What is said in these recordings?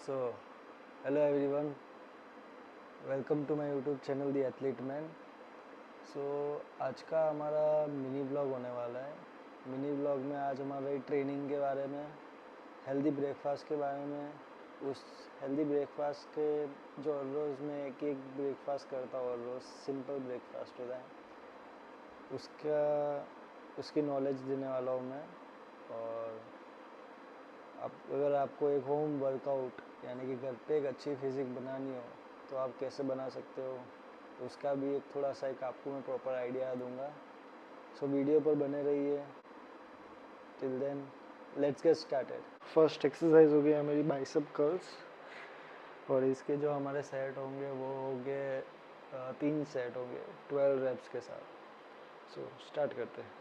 So, hello everyone, welcome to my YouTube channel The Athlete Man. So, आज का हमारा mini blog होने वाला है. मिनी ब्लॉग में आज हमारी ट्रेनिंग के बारे में, हेल्दी ब्रेकफास्ट के बारे में, उस हेल्दी ब्रेकफास्ट के जो हर रोज़ में एक ब्रेकफास्ट करता हूँ, हर रोज़ सिंपल ब्रेकफास्ट होता है, उसकी नॉलेज देने वाला हूँ मैं. और अगर आपको एक होम वर्कआउट यानी कि घर पे एक अच्छी फिज़िक बनानी हो तो आप कैसे बना सकते हो, तो उसका भी एक थोड़ा सा आपको मैं प्रॉपर आइडिया दूंगा. सो वीडियो पर बने रहिए. Till then let's get started. First exercise हो गया मेरी बाइसेप कर्ल्स, और इसके जो हमारे सेट होंगे वो होंगे 3 सेट होंगे 12 रेप्स के साथ. सो स्टार्ट करते हैं.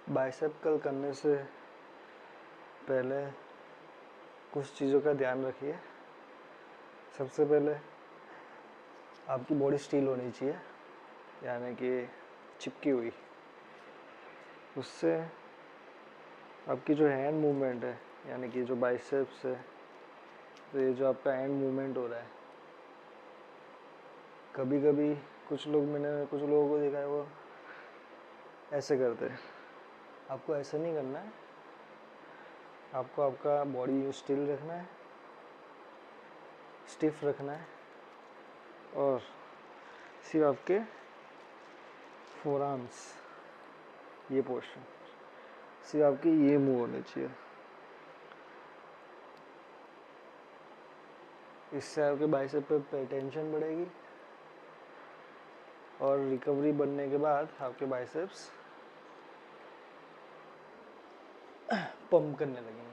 बाइसेप कर्ल करने से पहले कुछ चीज़ों का ध्यान रखिए. सबसे पहले आपकी बॉडी स्टील होनी चाहिए, यानी कि चिपकी हुई. उससे आपकी जो हैंड मूवमेंट है, यानी कि जो बाइसेप्स है, तो ये जो आपका हैंड मूवमेंट हो रहा है, कभी कभी मैंने कुछ लोगों को देखा है वो ऐसे करते हैं. आपको ऐसे नहीं करना है. आपको आपका बॉडी यूँ स्टिल रखना है, स्टिफ रखना है, और सिर्फ आपके फोर आर्म्स, ये पोर्शन सिर्फ आपकी ये मूव होनी चाहिए. इससे आपके बाइसेप पे टेंशन बढ़ेगी, और रिकवरी बनने के बाद आपके बाइसेप्स पंप करने लगेंगे.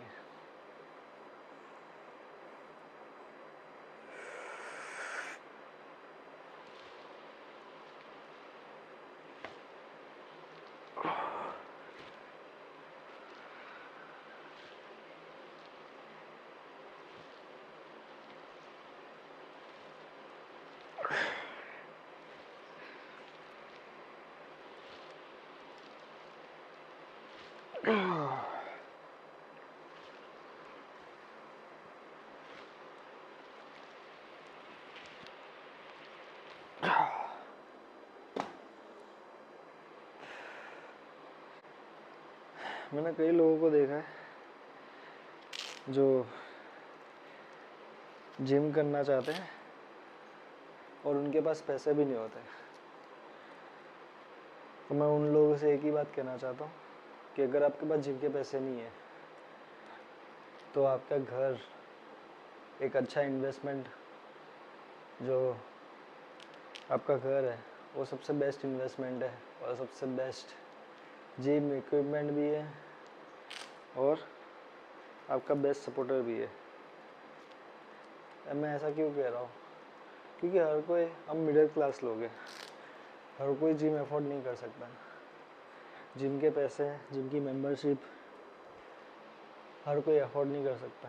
मैंने कई लोगों को देखा है जो जिम करना चाहते हैं और उनके पास पैसे भी नहीं होते. तो मैं उन लोगों से एक ही बात कहना चाहता हूँ कि अगर आपके पास जिम के पैसे नहीं है तो आपका घर एक अच्छा इन्वेस्टमेंट, जो आपका घर है वो सबसे बेस्ट इन्वेस्टमेंट है, और सबसे बेस्ट जिम इक्विपमेंट भी है, और आपका बेस्ट सपोर्टर भी है. मैं ऐसा क्यों कह रहा हूँ, क्योंकि हर कोई, हम मिडिल क्लास लोग हैं, हर कोई जिम अफोर्ड नहीं कर सकता. जिम के पैसे, जिम की मेंबरशिप हर कोई अफोर्ड नहीं कर सकता.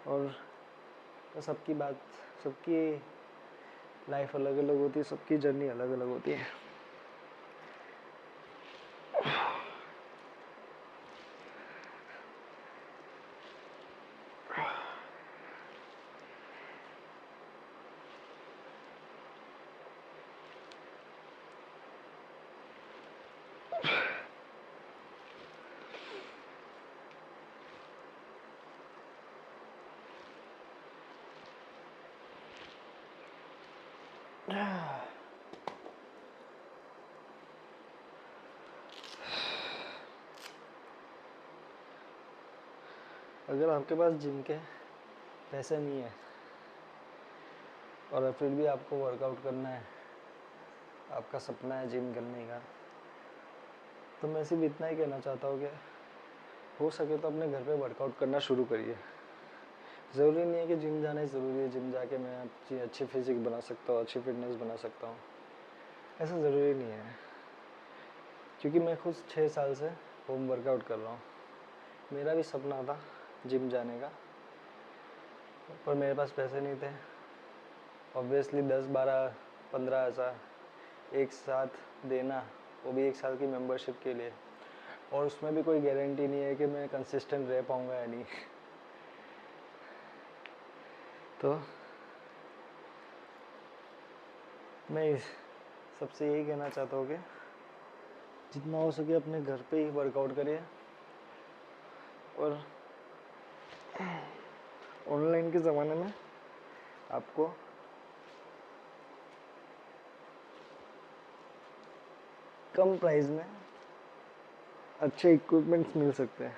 और सबकी लाइफ अलग अलग होती है, सबकी जर्नी अलग अलग होती है. अगर आपके पास जिम के पैसे नहीं है और फिर भी आपको वर्कआउट करना है, आपका सपना है जिम करने का, तो मैं सिर्फ इतना ही कहना चाहता हूँ कि हो सके तो अपने घर पे वर्कआउट करना शुरू करिए। ज़रूरी नहीं है कि जिम जाना ही ज़रूरी है, जिम जाके मैं अच्छी फिजिक बना सकता हूँ, अच्छी फिटनेस बना सकता हूँ, ऐसा ज़रूरी नहीं है। क्योंकि मैं खुद 6 साल से होम वर्कआउट कर रहा हूँ। मेरा भी सपना था जिम जाने का, पर मेरे पास पैसे नहीं थे। ऑब्वियसली 10, 12, 15 हज़ार एक साथ देना, वो भी 1 साल की मेंबरशिप के लिए, और उसमें भी कोई गारंटी नहीं है कि मैं कंसिस्टेंट रह पाऊँगा या नहीं। तो मैं सबसे यही कहना चाहता हूँ कि जितना हो सके अपने घर पे ही वर्कआउट करिए, और ऑनलाइन के ज़माने में आपको कम प्राइस में अच्छे इक्विपमेंट्स मिल सकते हैं।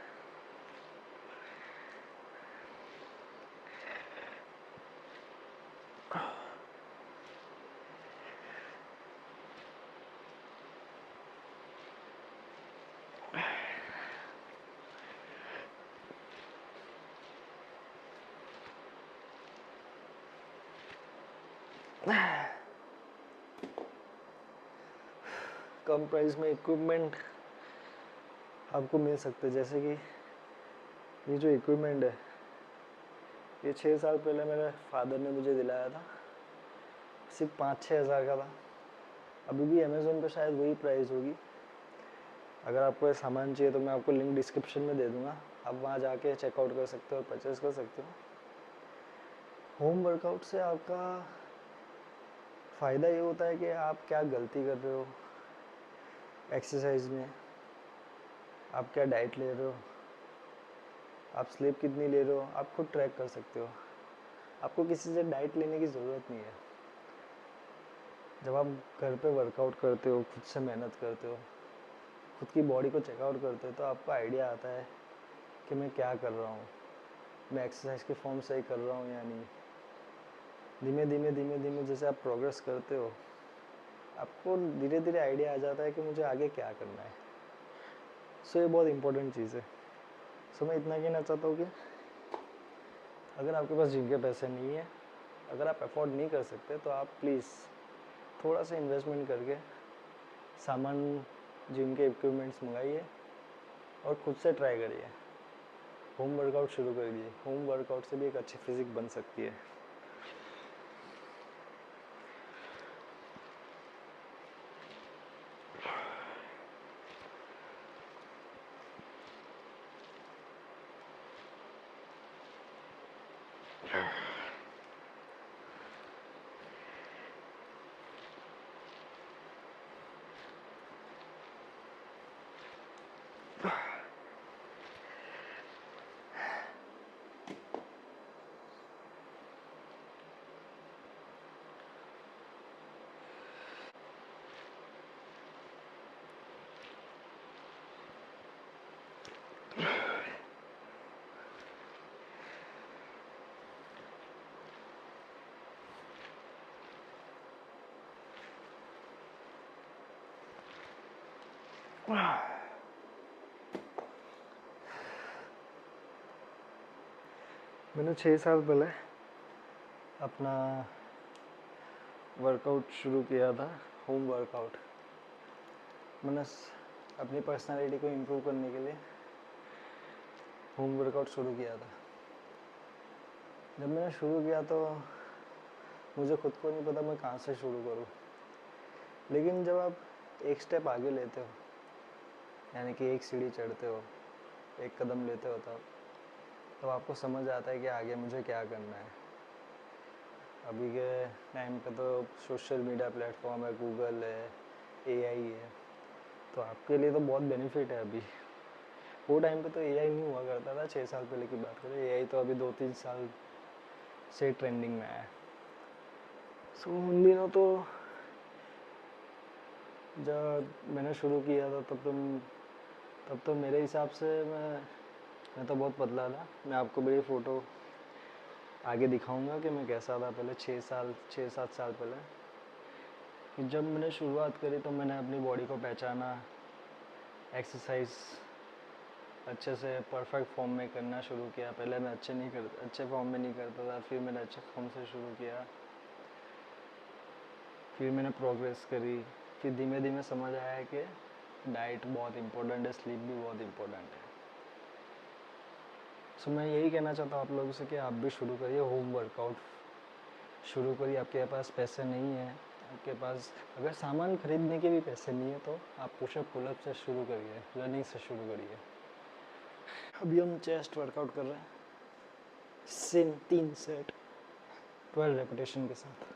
कम प्राइस में इक्विपमेंट आपको मिल सकते हैं, जैसे कि ये जो इक्विपमेंट है, ये 6 साल पहले मेरे फादर ने मुझे दिलाया था, सिर्फ 5-6 हज़ार का था। अभी भी अमेज़ोन पे शायद वही प्राइस होगी। अगर आपको ये सामान चाहिए तो मैं आपको लिंक डिस्क्रिप्शन में दे दूँगा, आप वहाँ जाके चेकआउट कर सकते हो, परचेज कर सकते हो। होम वर्कआउट से आपका फ़ायदा ये होता है कि आप क्या गलती कर रहे हो एक्सरसाइज में, आप क्या डाइट ले रहे हो, आप स्लीप कितनी ले रहे हो, आप खुद ट्रैक कर सकते हो। आपको किसी से डाइट लेने की ज़रूरत नहीं है। जब आप घर पे वर्कआउट करते हो, खुद से मेहनत करते हो, खुद की बॉडी को चेकआउट करते हो, तो आपको आइडिया आता है कि मैं क्या कर रहा हूँ, मैं एक्सरसाइज की फॉर्म सही कर रहा हूँ या नहीं। धीमे धीमे जैसे आप प्रोग्रेस करते हो, आपको धीरे धीरे आइडिया आ जाता है कि मुझे आगे क्या करना है। सो ये बहुत इंपॉर्टेंट चीज़ है। सो मैं इतना कहना चाहता हूँ कि अगर आपके पास जिम के पैसे नहीं है, अगर आप अफोर्ड नहीं कर सकते, तो आप प्लीज़ थोड़ा सा इन्वेस्टमेंट करके सामान, जिम के इक्विपमेंट्स मंगाइए और खुद से ट्राई करिए। होम वर्कआउट शुरू करिए। होम वर्कआउट से भी एक अच्छी फिजिक बन सकती है। मैंने 6 साल पहले अपना वर्कआउट शुरू किया था, होम वर्कआउट। मैंने अपनी पर्सनालिटी को इम्प्रूव करने के लिए होम वर्कआउट शुरू किया था। जब मैंने शुरू किया तो मुझे खुद को नहीं पता मैं कहाँ से शुरू करूँ। लेकिन जब आप एक स्टेप आगे लेते हो, यानी कि एक सीढ़ी चढ़ते हो, एक कदम लेते हो, तब आपको समझ आता है कि आगे मुझे क्या करना है। अभी के टाइम पे तो सोशल मीडिया प्लेटफॉर्म है, गूगल है, एआई है, तो आपके लिए तो बहुत बेनिफिट है। अभी वो टाइम पे तो एआई नहीं हुआ करता था। 6 साल पहले की बात करें, एआई तो अभी 2-3 साल से ट्रेंडिंग में आया। सो उन दिनों तो जब मैंने शुरू किया था तब तो मेरे हिसाब से मैं मैं तो बहुत पतला था। मैं आपको मेरी फ़ोटो आगे दिखाऊंगा कि मैं कैसा था पहले, 6-7 साल पहले। कि जब मैंने शुरुआत करी तो मैंने अपनी बॉडी को पहचाना, एक्सरसाइज अच्छे से परफेक्ट फॉर्म में करना शुरू किया। पहले मैं अच्छे फॉर्म में नहीं करता था, फिर मैंने अच्छे फॉर्म से शुरू किया, फिर मैंने प्रोग्रेस करी। फिर धीमे धीमे समझ आया कि डाइट बहुत इम्पोर्टेंट है, स्लीप भी बहुत इम्पोर्टेंट है। सो मैं यही कहना चाहता हूँ आप लोगों से कि आप भी शुरू करिए, होम वर्कआउट शुरू करिए। आपके पास पैसे नहीं है, आपके पास अगर सामान खरीदने के भी पैसे नहीं है तो आप पुशअप पुलअप से शुरू करिए, रनिंग से शुरू करिए। अभी हम चेस्ट वर्कआउट कर रहे हैं, सेम 3 सेट 12 रेपिटेशन के साथ।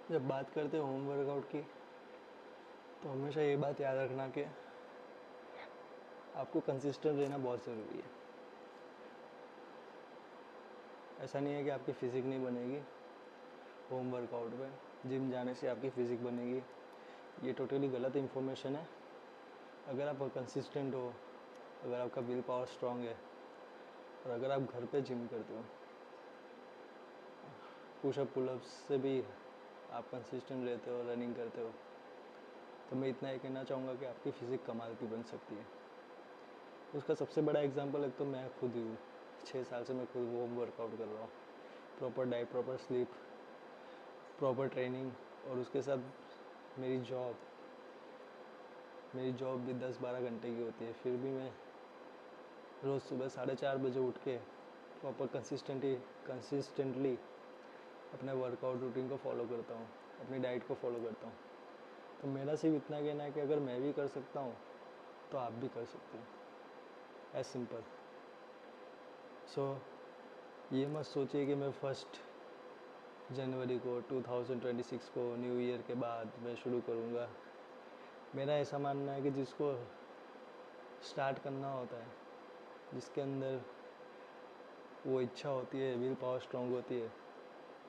जब बात करते हैं होम वर्कआउट की तो हमेशा ये बात याद रखना कि आपको कंसिस्टेंट रहना बहुत ज़रूरी है। ऐसा नहीं है कि आपकी फ़िज़िक नहीं बनेगी होम वर्कआउट में, जिम जाने से आपकी फ़िज़िक बनेगी, ये टोटली गलत इन्फॉर्मेशन है। अगर आप कंसिस्टेंट हो, अगर आपका विल पावर स्ट्रांग है और अगर आप घर पे जिम करते हो, पुशअप पुलअप्स से भी आप कंसिस्टेंट रहते हो, रनिंग करते हो, तो मैं इतना ही कहना चाहूँगा कि आपकी फ़िज़िक कमाल की बन सकती है। उसका सबसे बड़ा एग्जांपल एक तो मैं खुद ही हूँ। 6 साल से मैं खुद होम वर्कआउट कर रहा हूँ, proper diet, proper sleep, proper training, और उसके साथ मेरी जॉब भी 10-12 घंटे की होती है। फिर भी मैं रोज़ सुबह 4:30 बजे उठ के प्रॉपर कंसिस्टेंटली अपने वर्कआउट रूटीन को फॉलो करता हूँ, अपनी डाइट को फॉलो करता हूँ। तो मेरा सिर्फ इतना कहना है कि अगर मैं भी कर सकता हूँ तो आप भी कर सकते हो, एज सिंपल। सो ये मत सोचिए कि मैं 1 जनवरी को 2026 को न्यू ईयर के बाद मैं शुरू करूँगा। मेरा ऐसा मानना है कि जिसको स्टार्ट करना होता है, जिसके अंदर वो इच्छा होती है, विल पावर स्ट्रांग होती है,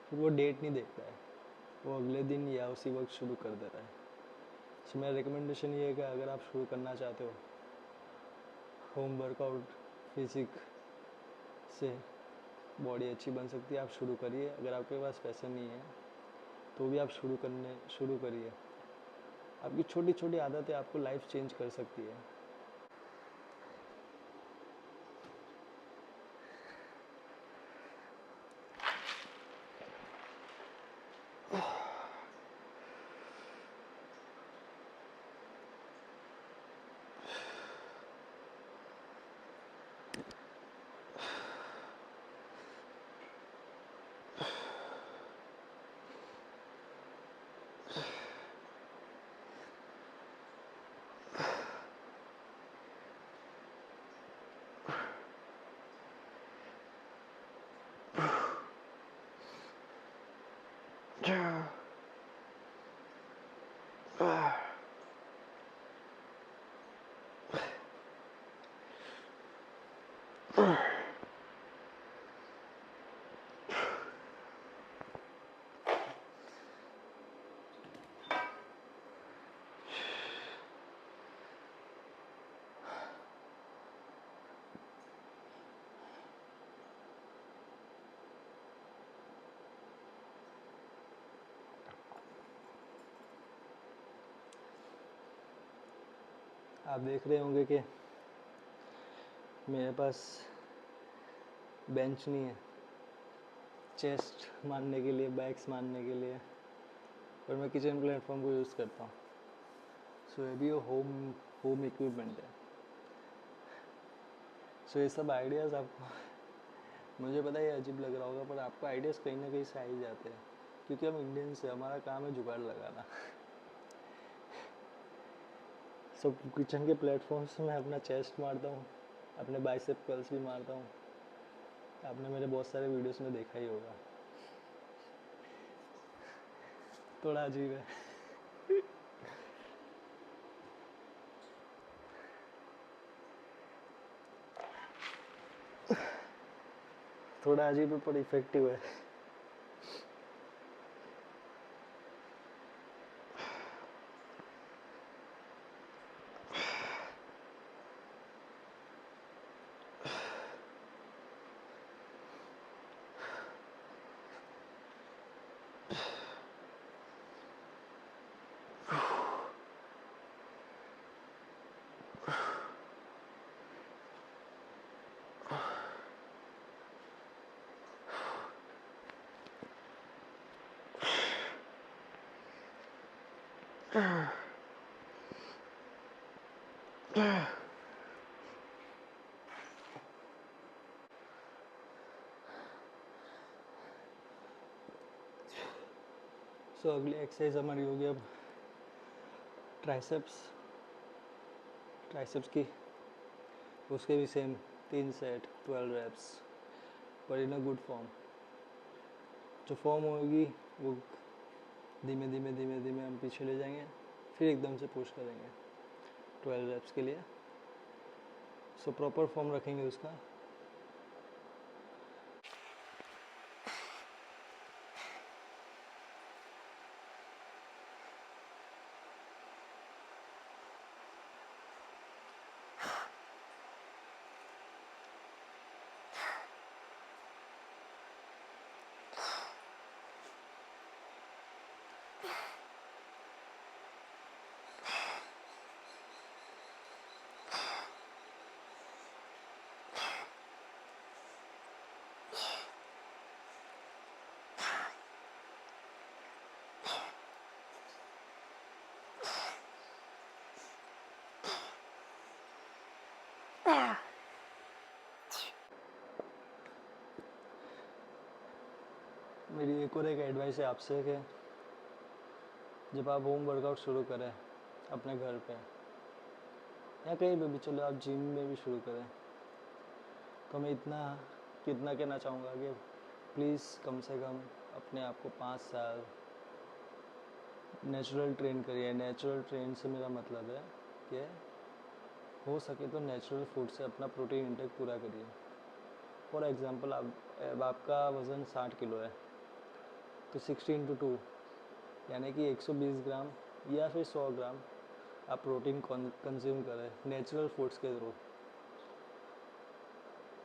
फिर वो डेट नहीं देखता है, वो अगले दिन या उसी वक्त शुरू कर देता है। सो मेरा रिकमेंडेशन ये है कि अगर आप शुरू करना चाहते हो होम वर्कआउट, फिजिक से बॉडी अच्छी बन सकती है, आप शुरू करिए। अगर आपके पास पैसे नहीं है तो भी आप शुरू करिए। आपकी छोटी छोटी आदतें आपको लाइफ चेंज कर सकती है। आप देख रहे होंगे कि मेरे पास बेंच नहीं है, चेस्ट मारने के लिए, बैक्स मारने के लिए, और मैं किचन प्लेटफॉर्म को यूज़ करता हूँ। सो ये भी होम इक्विपमेंट है। सो ये सब आइडियाज़ आपको मुझे पता है ये अजीब लग रहा होगा, पर आपको आइडियाज़ कहीं ना कहीं से आ ही जाते हैं, क्योंकि हम इंडियंस से हमारा काम है जुगाड़ लगाना। सब किचन के प्लेटफॉर्म्स में अपना चेस्ट मारता हूँ, अपने बाइसेप कर्ल्स भी मारता हूँ। आपने मेरे बहुत सारे वीडियोस में देखा ही होगा। थोड़ा अजीब है। थोड़ा अजीब है पर इफेक्टिव है। सो अगली एक्सरसाइज हमारी होगी अब ट्राइसेप्स की। उसके भी सेम 3 सेट 12 reps, पर इन अ गुड फॉर्म। जो फॉर्म होगी वो धीमे धीमे धीमे धीमे हम पीछे ले जाएंगे, फिर एकदम से पुश करेंगे 12 reps के लिए। सो प्रॉपर फॉर्म रखेंगे उसका। मेरी एक और एडवाइस है आपसे कि जब आप होम वर्कआउट शुरू करें अपने घर पे या कहीं पे भी, चलो आप जिम में भी शुरू करें, तो मैं कितना कहना चाहूँगा कि प्लीज़ कम से कम अपने आप को 5 साल नेचुरल ट्रेन करिए। नेचुरल ट्रेन से मेरा मतलब है कि हो सके तो नेचुरल फूड से अपना प्रोटीन इंटेक पूरा करिए। फॉर एग्ज़ाम्पल आपका वज़न 60 किलो है, तो 16 to 2 यानी कि 120 ग्राम या फिर 100 ग्राम आप प्रोटीन कंज्यूम करें नेचुरल फूड्स के थ्रू।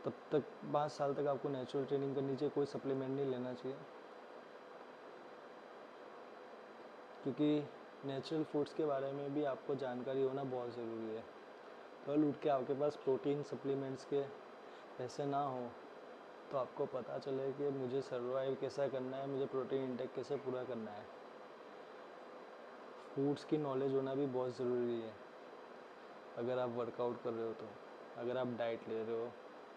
तब तक 5 साल तक आपको नेचुरल ट्रेनिंग करनी चाहिए, कोई सप्लीमेंट नहीं लेना चाहिए, क्योंकि नेचुरल फूड्स के बारे में भी आपको जानकारी होना बहुत ज़रूरी है। कल उठ के आपके पास प्रोटीन सप्लीमेंट्स के पैसे ना हो तो आपको पता चले कि मुझे सर्वाइव कैसा करना है, मुझे प्रोटीन इंटेक कैसे पूरा करना है। फूड्स की नॉलेज होना भी बहुत ज़रूरी है। अगर आप वर्कआउट कर रहे हो, तो अगर आप डाइट ले रहे हो,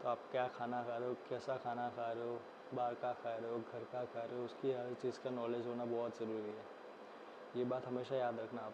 तो आप क्या खाना खा रहे हो, कैसा खाना खा रहे हो, बाहर का खा रहे हो, घर का खा रहे हो, उसकी हर चीज़ का नॉलेज होना बहुत ज़रूरी है। ये बात हमेशा याद रखना आप।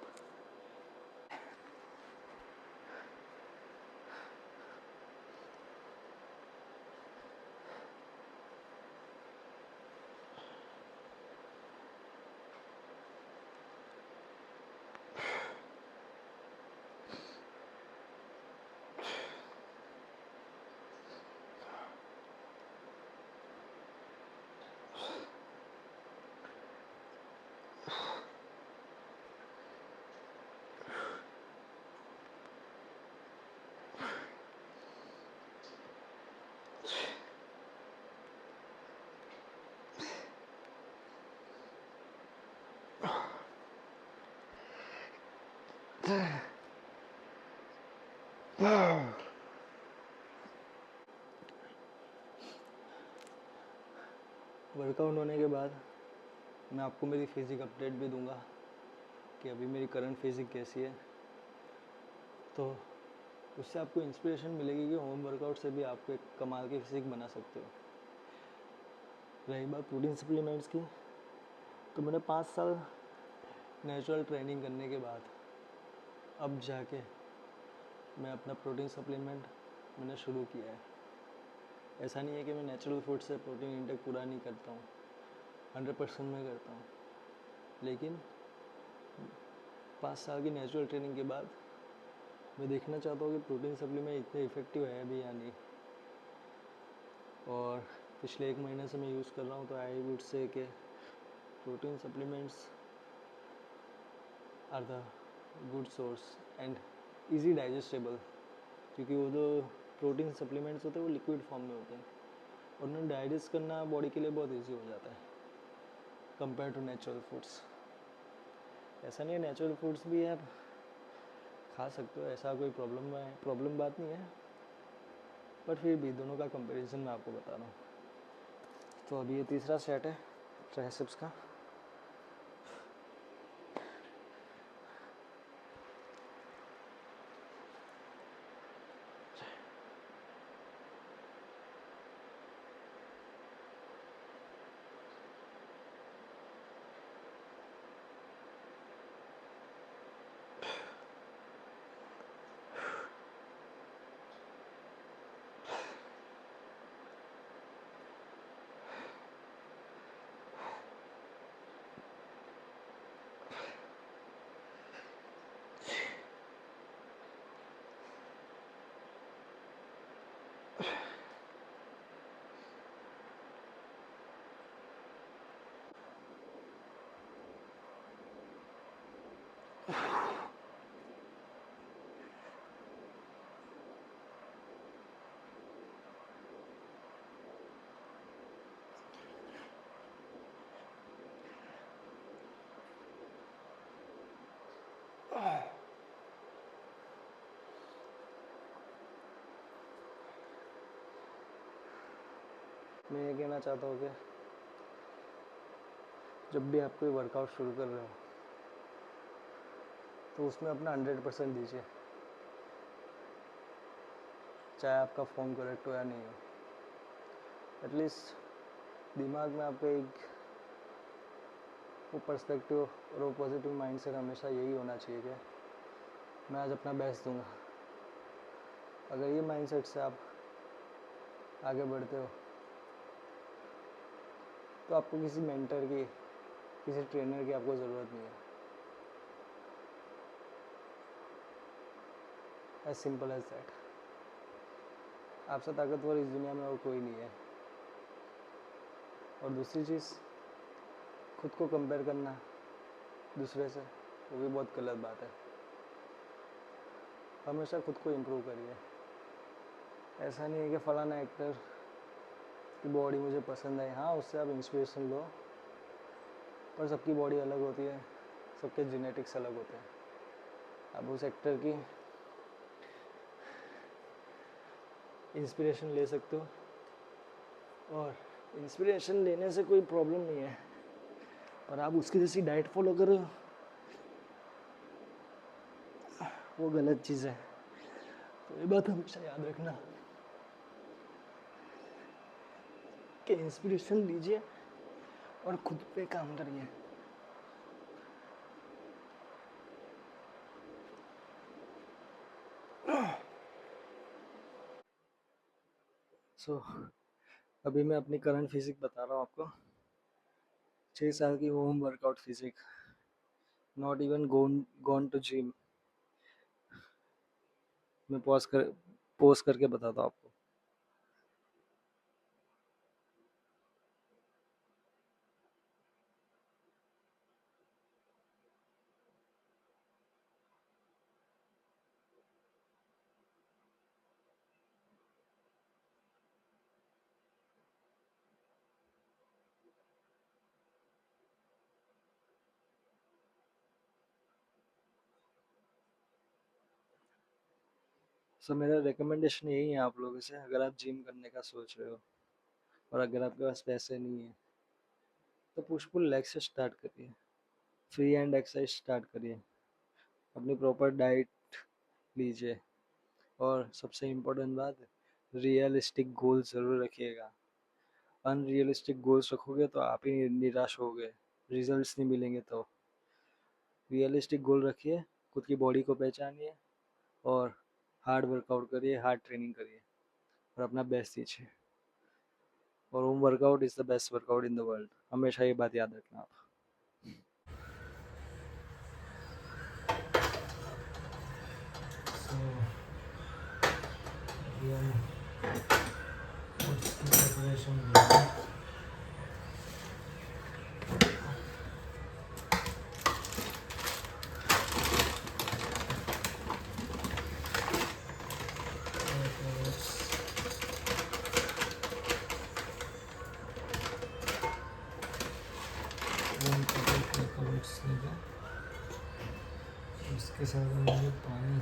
वर्कआउट होने के बाद मैं आपको मेरी फिज़िक अपडेट भी दूंगा कि अभी मेरी करंट फिज़िक कैसी है। तो उससे आपको इंस्पिरेशन मिलेगी कि होम वर्कआउट से भी आपको एक कमाल की फिज़िक बना सकते हो। रही बात प्रोटीन सप्लीमेंट्स की, तो मैंने 5 साल नेचुरल ट्रेनिंग करने के बाद अब जाके मैं अपना प्रोटीन सप्लीमेंट मैंने शुरू किया है। ऐसा नहीं है कि मैं नेचुरल फूड से प्रोटीन इंटेक पूरा नहीं करता हूँ, 100% मैं करता हूँ, लेकिन 5 साल की नेचुरल ट्रेनिंग के बाद मैं देखना चाहता हूँ कि प्रोटीन सप्लीमेंट इतने इफ़ेक्टिव है भी या नहीं। और पिछले 1 महीने से मैं यूज़ कर रहा हूँ, तो आई वुड से कि protein supplements are the good source and easy digestible, क्योंकि वो जो प्रोटीन सप्लीमेंट्स होते हैं वो लिक्विड फॉर्म में होते हैं और उन्हें डाइजेस्ट करना बॉडी के लिए बहुत इजी हो जाता है कंपेयर टू नेचुरल फूड्स। ऐसा नहीं है, नेचुरल फूड्स भी आप खा सकते हो, ऐसा कोई प्रॉब्लम बात नहीं है, पर फिर भी दोनों का कंपैरिजन मैं आपको बता रहा हूँ। तो अभी ये तीसरा सेट है ट्राइसेप्स का। मैं ये कहना चाहता हूँ कि जब भी आप कोई वर्कआउट शुरू कर रहे हो तो उसमें अपना 100% दीजिए, चाहे आपका फॉर्म करेक्ट हो या नहीं हो। एटलीस्ट दिमाग में आपका एक वो पर्सपेक्टिव और वो पॉजिटिव माइंडसेट हमेशा यही होना चाहिए कि मैं आज अपना बेस्ट दूंगा। अगर ये माइंडसेट से आप आगे बढ़ते हो तो आपको किसी मेंटर की, किसी ट्रेनर की आपको ज़रूरत नहीं है। As simple as that. आपसे ताकतवर इस दुनिया में और कोई नहीं है। और दूसरी चीज़, खुद को कंपेयर करना दूसरे से, वो भी बहुत गलत बात है। हमेशा खुद को इम्प्रूव करिए। ऐसा नहीं है कि फ़लाना एक्टर की बॉडी मुझे पसंद है, हाँ उससे आप इंस्पिरेशन लो, पर सबकी बॉडी अलग होती है, सबके जेनेटिक्स अलग होते हैं। आप उस एक्टर की इंस्पिरेशन ले सकते हो, और इंस्पिरेशन लेने से कोई प्रॉब्लम नहीं है, पर आप उसकी जैसी डाइट फॉलो करो वो गलत चीज़ है। तो ये बात हमेशा याद रखना कि इंस्पिरेशन लीजिए और खुद पे काम करिए। सो अभी मैं अपनी करंट फिजिक बता रहा हूँ आपको। 6 साल की home workout physique, not even gone to gym. मैं पोस्ट करके बताता हूँ आपको। सो मेरा रिकमेंडेशन यही है आप लोगों से, अगर आप जिम करने का सोच रहे हो और अगर आपके पास पैसे नहीं है तो पुश पुल लेग से स्टार्ट करिए, फ्री हैंड एक्सरसाइज स्टार्ट करिए, अपनी प्रॉपर डाइट लीजिए, और सबसे इम्पोर्टेंट बात, रियलिस्टिक गोल ज़रूर रखिएगा। अनरियलिस्टिक गोल्स रखोगे तो आप ही निराश होगे, रिजल्ट्स नहीं मिलेंगे। तो रियलिस्टिक गोल रखिए, खुद की बॉडी को पहचानिए और हार्ड वर्कआउट करिए, हार्ड ट्रेनिंग करिए और अपना बेस्ट दीजिए। और home workout is the best workout in the world, हमेशा ये बात याद रखना आप। इसके साथ मुझे पानी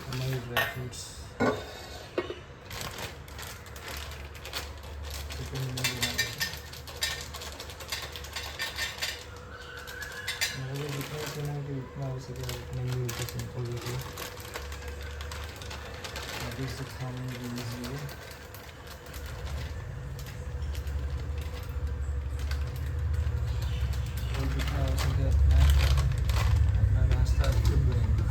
हमारे ड्राई फ्रूट्स जितना हो सके उतना ही सिंपल देखिए, अभी से खाने में ईजी है। और जितना हो सके अपना नाश्ता खुद बनाएंगे।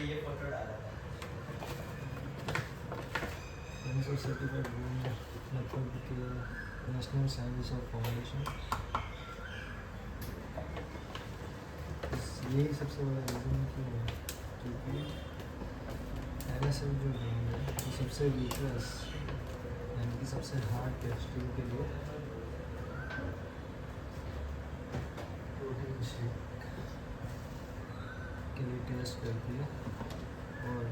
ये फोटो डाला था सर्टिफाइड मतलब कि नेशनल साइंस ऑफ फाउंडेशन, यही सबसे बड़ा रीज़न है क्योंकि NSF जो है वो सबसे वीकनेस यानी कि सबसे हार्ड टेस्टिंग के लिए प्रोटीन शेक के लिए टेस्ट करती है और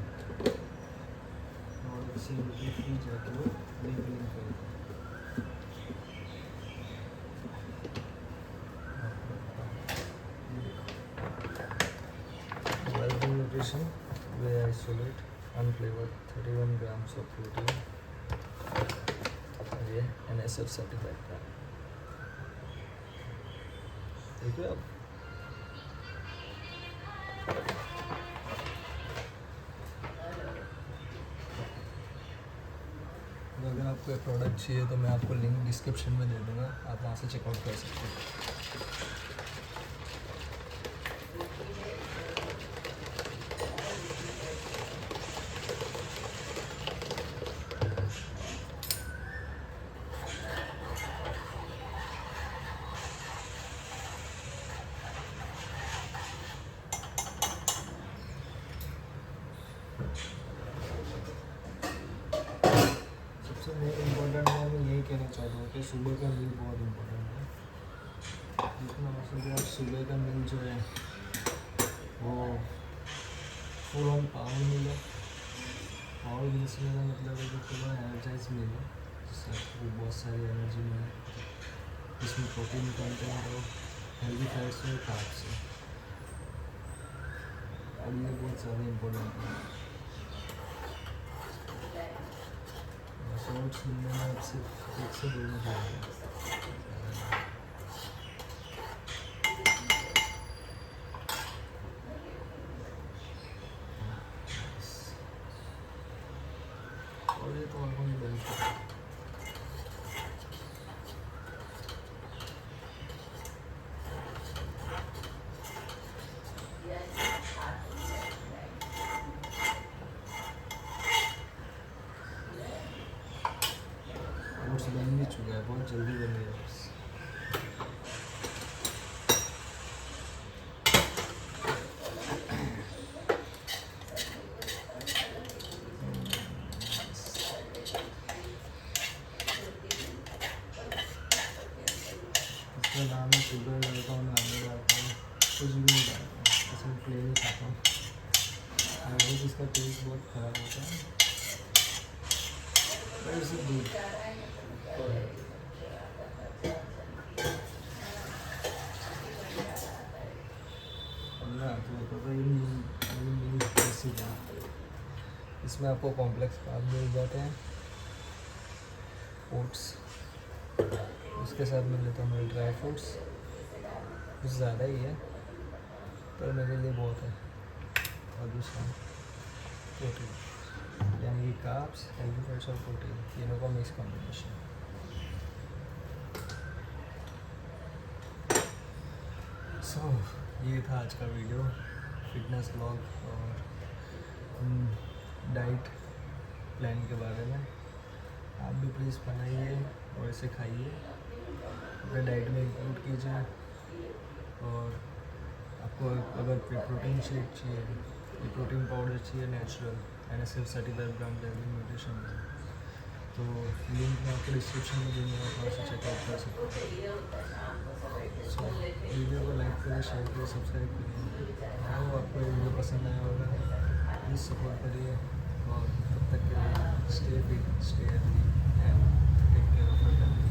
इसी फ्री जाके वो लेबलिंग करती है। Nutrition, whey isolate, unflavored, 31 grams of protein, ये NSF certified का ठीक है। अब आपको ये प्रोडक्ट चाहिए तो मैं आपको लिंक डिस्क्रिप्शन में दे दूँगा, आप वहाँ से चेकआउट कर सकते हो। सबसे मेन इम्पोर्टेंट है, मैं यही कहना चाहता हूँ कि सुबह का मील बहुत इम्पोर्टेंट है। जितना हो सके आप सुबह का मील जो है वो फुल ऑन पावर मिले। पावर मील से मेरा मतलब है कि थोड़ा एनर्जाइज मिले, जिससे आपको बहुत सारी एनर्जी मिले, जिसमें प्रोटीन कंटेंट हो, हेल्दी फैट्स हो, कार्ब्स हो, और ये बहुत ज़्यादा इम्पोर्टेंट है। ओट्स मिलने में अब सिर्फ 1 से 2 मिनट लगेगा। और ये तो आंखों में बन चुका है। ओट्स बन भी चुका है, बहुत जल्दी बनेगा ओट्स। इसका नाम है शुगर डालता हूँ, नानी डालता हूँ, कुछ भी नहीं डालता हूँ, इसमें प्लेन ही खाता हूँ। अगर इसका टेस्ट बहुत ख़राब होता है और इसे दूध इसमें आपको कॉम्प्लेक्स कार्ब मिल जाते हैं, ओट्स, उसके साथ मिल लेता हूँ मेरे ड्राई फ्रूट्स, कुछ ज़्यादा ही है पर मेरे लिए बहुत है। और दूसरा प्रोटीन, यानी कि कार्ब्स, हेल्दी फैट्स और प्रोटीन, तीनों का मिक्स कॉम्बिनेशन। सो ये था आज का वीडियो, फिटनेस ब्लॉग और डाइट प्लान के बारे में। आप भी प्लीज़ बनाइए और इसे खाइए, अपने डाइट में इंक्लूड कीजिए। और आपको अगर प्रोटीन शेक चाहिए, प्रोटीन पाउडर चाहिए natural NSF certified brand daily nutrition में, तो लिंक मैं आपको डिस्क्रिप्शन में दूँगा, आप वहाँ से चेकआउट कर सकते हो। सो वीडियो को लाइक करिए, शेयर करिए, सब्सक्राइब करिए। वो आपको वीडियो पसंद आया होगा, प्लीज़ सपोर्ट करिए। और तब तक के लिए stay fit, stay healthy and take care of your family.